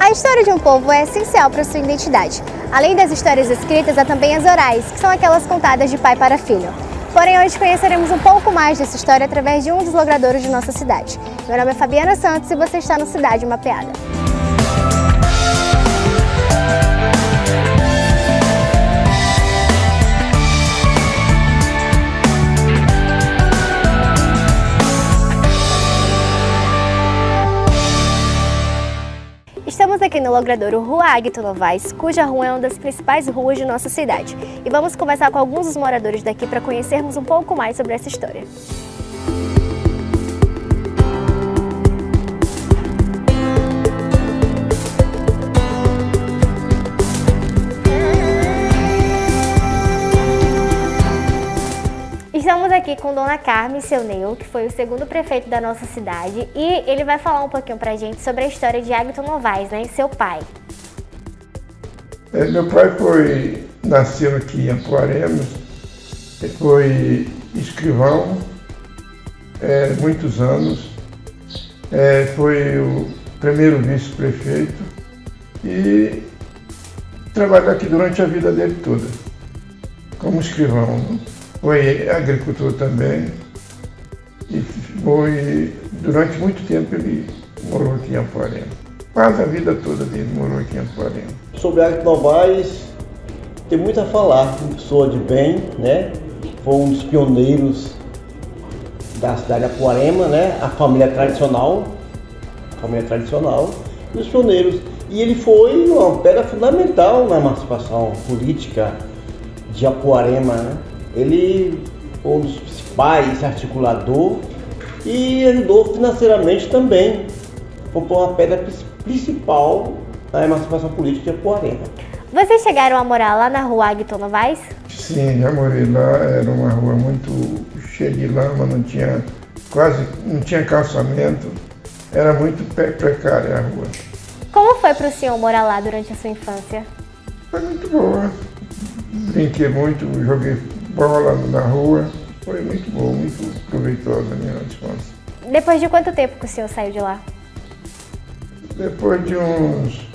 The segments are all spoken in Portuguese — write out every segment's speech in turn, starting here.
A história de um povo é essencial para sua identidade. Além das histórias escritas, há também as orais, que são aquelas contadas de pai para filho. Porém, hoje conheceremos um pouco mais dessa história através de um dos logradouros de nossa cidade. Meu nome é Fabiana Santos e você está no Cidade Mapeada. Estamos aqui no logradouro Rua Águito Novaes, cuja rua é uma das principais ruas de nossa cidade. E vamos conversar com alguns dos moradores daqui para conhecermos um pouco mais sobre essa história. Estamos aqui com Dona Carmen Seu Neu, que foi o segundo prefeito da nossa cidade, e ele vai falar um pouquinho pra gente sobre a história de Águito Novaes, né, e seu pai. Meu pai nasceu aqui em Apuarema, foi escrivão, muitos anos, foi o primeiro vice-prefeito e trabalhou aqui durante a vida dele toda, como escrivão, né? Foi agricultor também e durante muito tempo ele morou aqui em Apuarema. Quase a vida toda dele morou aqui em Apuarema. Sobre Águito Novaes, tem muito a falar. Uma pessoa de bem, né? Foi um dos pioneiros da cidade de Apuarema, né? A família tradicional, e os pioneiros. E ele foi uma pedra fundamental na emancipação política de Apuarema, né? Ele foi um dos principais articulador e ajudou financeiramente também. Foi uma pedra principal na emancipação política de Apuarema. Vocês chegaram a morar lá na Rua Águito Novaes? Sim, já morei lá, era uma rua muito cheia de lama, não tinha calçamento, era muito precária a rua. Como foi para o senhor morar lá durante a sua infância? Foi muito boa, brinquei muito, joguei bola na rua, foi muito bom, muito proveitosa a minha infância. Depois de quanto tempo que o senhor saiu de lá? Depois de uns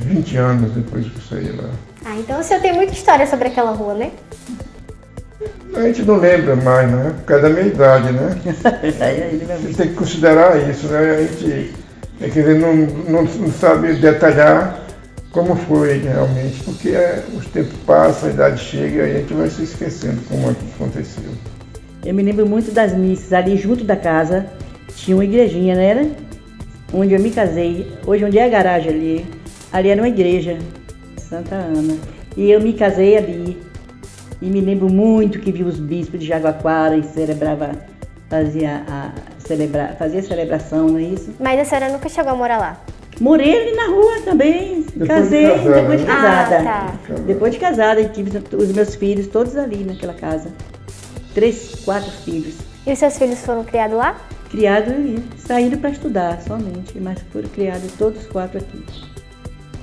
20 anos depois que eu saí lá. Ah, então o senhor tem muita história sobre aquela rua, né? A gente não lembra mais, né? Por causa da minha idade, né? Você tem que considerar isso, né? A gente, quer dizer, não sabe detalhar como foi realmente, porque os tempos passam, a idade chega e a gente vai se esquecendo como aconteceu. Eu me lembro muito das missas, ali junto da casa tinha uma igrejinha, não era? Onde eu me casei, hoje onde é a garagem ali era uma igreja, Santa Ana. E eu me casei ali, e me lembro muito que vi os bispos de Jaguaquara e fazia celebração, não é isso? Mas a senhora nunca chegou a morar lá? Morei ali na rua também, casei depois de casada. Ah, tá. Depois de casada, e tive os meus filhos todos ali naquela casa. 3, 4 filhos. E os seus filhos foram criados lá? Criados e saíram para estudar somente, mas foram criados todos 4 aqui.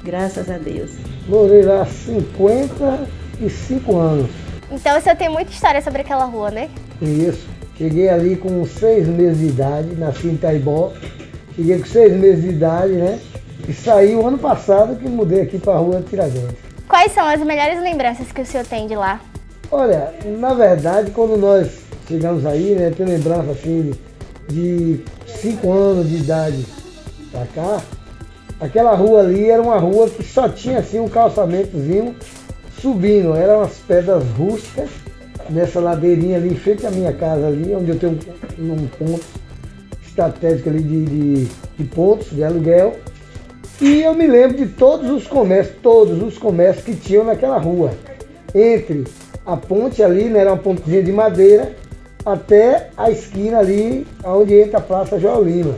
Graças a Deus. Morei lá há 55 anos. Então o senhor tem muita história sobre aquela rua, né? Isso. Cheguei ali com 6 meses de idade, nasci em Itaibó. Cheguei com 6 meses de idade, né? E saí o ano passado que mudei aqui para a rua Tiradentes. Quais são as melhores lembranças que o senhor tem de lá? Olha, na verdade, quando nós chegamos aí, né? Tenho lembrança assim de 5 anos de idade para cá. Aquela rua ali era uma rua que só tinha assim um calçamentozinho subindo. Eram umas pedras rústicas nessa ladeirinha ali em frente à minha casa ali, onde eu tenho um ponto estratégico ali de pontos de aluguel. E eu me lembro de todos os comércios que tinham naquela rua. Entre a ponte ali, né, era uma pontezinha de madeira, até a esquina ali, onde entra a Praça João Lima.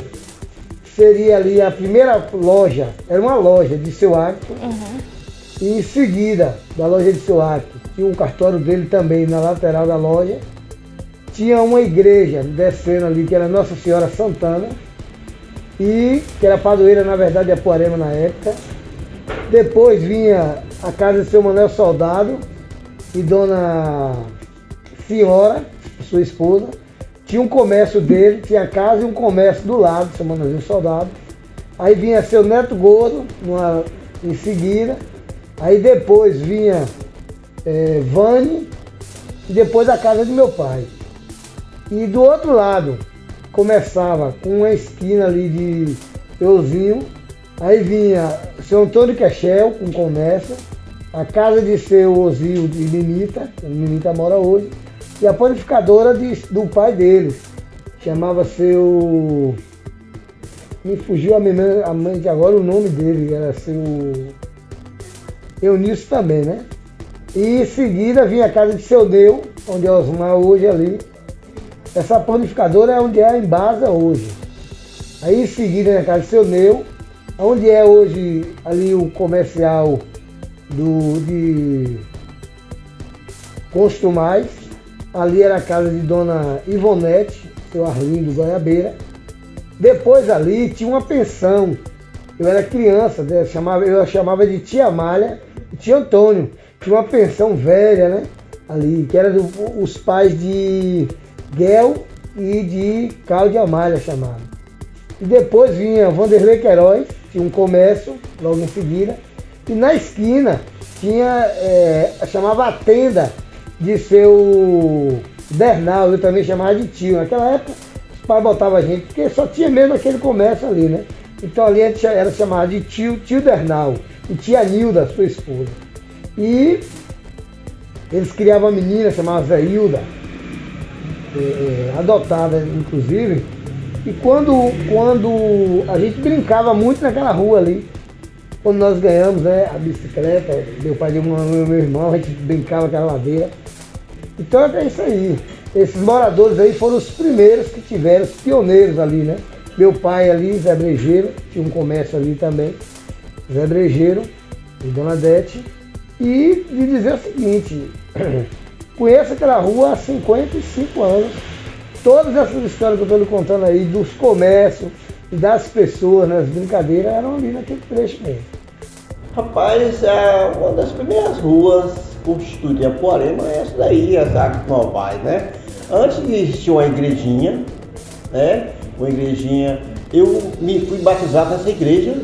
Seria ali a primeira loja, era uma loja de Seu Águito. E em seguida da loja de Seu Águito, tinha um cartório dele também na lateral da loja. Tinha uma igreja descendo ali, que era Nossa Senhora Santana, e que era padroeira, na verdade, de Apuarema na época. Depois vinha a casa de seu Manuel Soldado e Dona Senhora, sua esposa. Tinha um comércio dele, tinha a casa e um comércio do lado, seu Manuelzinho Soldado. Aí vinha seu Neto Gordo em seguida. Aí depois vinha Vani e depois a casa de meu pai. E do outro lado começava com uma esquina ali de Euzinho. Aí vinha seu Antônio Quechel com comércio, a casa de seu Osílio de Minita, onde Minita mora hoje, e a panificadora do pai deles, chamava seu... Me fugiu a mente agora o nome dele, era seu Eunício também, né? E em seguida vinha a casa de seu Neu, onde é Osmar hoje ali. Essa panificadora é onde é a Embasa hoje. Aí em seguida vinha a casa de seu Neu, onde é hoje ali o comercial de Costumais. Ali era a casa de Dona Ivonete, seu Arlindo Goiabeira. Depois ali tinha uma pensão. Eu era criança, eu chamava de Tia Malha e Tia Antônio. Tinha uma pensão velha, né? Ali, que era os pais de Guel e de Cláudia Malha chamavam. E depois vinha Vanderlei Queiroz, tinha um comércio logo em seguida. E na esquina tinha, chamava a tenda de seu Bernal, eu também chamava de tio. Naquela época os pais botavam a gente, porque só tinha mesmo aquele comércio ali, né? Então ali a gente era chamado de tio Bernal e tia Nilda, sua esposa. E eles criavam uma menina chamada Zéilda, adotada inclusive. E quando a gente brincava muito naquela rua ali, quando nós ganhamos, né, a bicicleta, meu pai deu uma meu irmão, a gente brincava naquela ladeira. Então é isso aí. Esses moradores aí foram os primeiros que tiveram, os pioneiros ali, né? Meu pai ali, Zé Brejeiro, tinha um comércio ali também, Zé Brejeiro e Dona Dete. E de dizer o seguinte, conheço aquela rua há 55 anos. Todas essas histórias que eu estou lhe contando aí, dos comércios e das pessoas, né, as brincadeiras, eram ali naquele trecho mesmo. Rapaz, uma das primeiras ruas constituídas em Apuarema é essa daí, as Arcos Novais, né? Antes de existir uma igrejinha, né? Uma igrejinha, eu me fui batizado nessa igreja,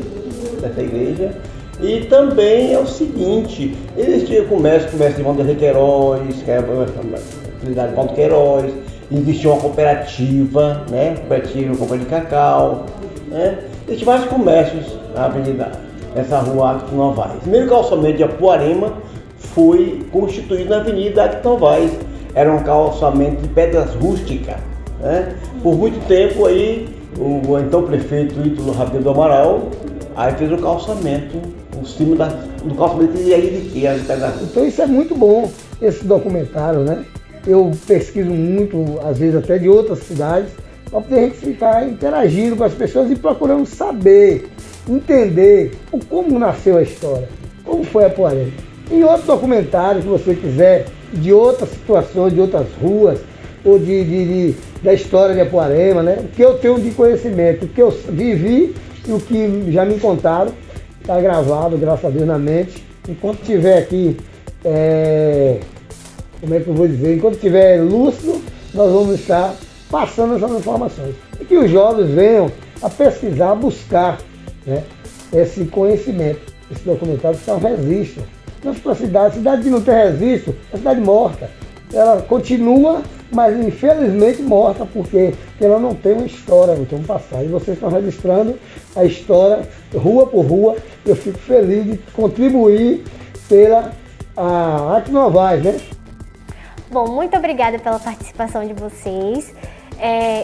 e também é o seguinte, existia comércio de Vanderlei Queiroz, que é a cidade de Valdo Queiroz, existia uma cooperativa, né? Cooperativa, compra de cacau, né? Existiam vários comércios na avenida, nessa rua Arcos Novais. O primeiro calçamento de Apuarema foi constituído na avenida Arcos Novais. Era um calçamento de pedras rústicas, né? Por muito tempo aí, o então prefeito Ítalo Rabelo do Amaral, aí fez o calçamento, em cima do calçamento de pedras. Então isso é muito bom, esse documentário, né? Eu pesquiso muito, às vezes até de outras cidades, para poder a gente ficar interagindo com as pessoas e procurando saber, entender como nasceu a história, como foi a Apuarema. Em outro documentário, se você quiser, de outras situações, de outras ruas, ou da história de Apuarema, né? O que eu tenho de conhecimento, o que eu vivi e o que já me contaram, está gravado, graças a Deus, na mente. Enquanto estiver aqui, como é que eu vou dizer, enquanto estiver lúcido, nós vamos estar passando essas informações. E que os jovens venham a pesquisar, a buscar, né, esse conhecimento. Esse documentário que é um registro. Nossa cidade que não tem registro, é cidade morta. Ela continua, mas infelizmente morta, porque ela não tem uma história, não tem um passado. E vocês estão registrando a história, rua por rua. Eu fico feliz de contribuir pela Arcos Novais, né? Bom, muito obrigada pela participação de vocês.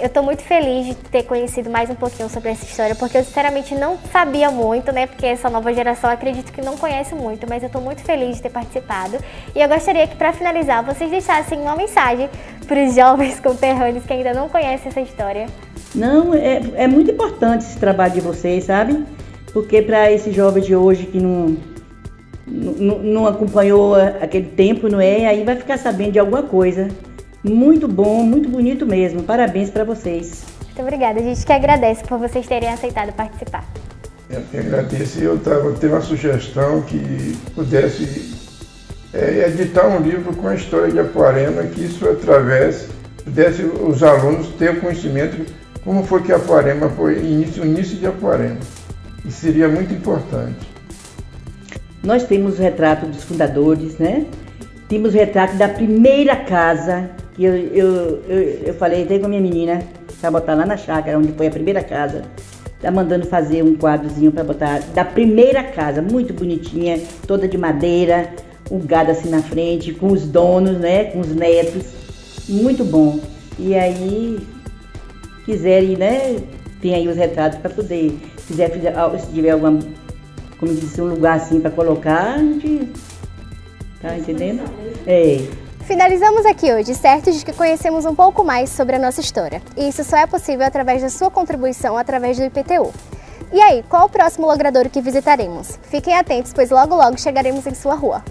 Eu estou muito feliz de ter conhecido mais um pouquinho sobre essa história, porque eu sinceramente não sabia muito, né? Porque essa nova geração acredito que não conhece muito, mas eu estou muito feliz de ter participado. E eu gostaria que, para finalizar, vocês deixassem uma mensagem para os jovens conterrâneos que ainda não conhecem essa história. Não, é muito importante esse trabalho de vocês, sabe? Porque para esse jovem de hoje que não acompanhou aquele tempo, não é? Aí vai ficar sabendo de alguma coisa. Muito bom, muito bonito mesmo. Parabéns para vocês. Muito obrigada. A gente que agradece por vocês terem aceitado participar. Eu agradeço. Eu tenho uma sugestão que pudesse editar um livro com a história de Apuarema, que isso pudesse os alunos ter conhecimento de como foi que Apuarema foi o início de Apuarema. e seria muito importante. Nós temos o retrato dos fundadores, né? Temos o retrato da primeira casa, que eu falei até com a minha menina, para botar lá na chácara, onde foi a primeira casa. Tá mandando fazer um quadrozinho para botar da primeira casa, muito bonitinha, toda de madeira, um gado assim na frente, com os donos, né? Com os netos, muito bom. E aí, quiserem, né? Tem aí os retratos para poder, se tiver alguma, como disse, um lugar assim para colocar, a gente, tá entendendo? É. Finalizamos aqui hoje, certos de que conhecemos um pouco mais sobre a nossa história. E isso só é possível através da sua contribuição através do IPTU. E aí, qual o próximo logradouro que visitaremos? Fiquem atentos, pois logo logo chegaremos em sua rua.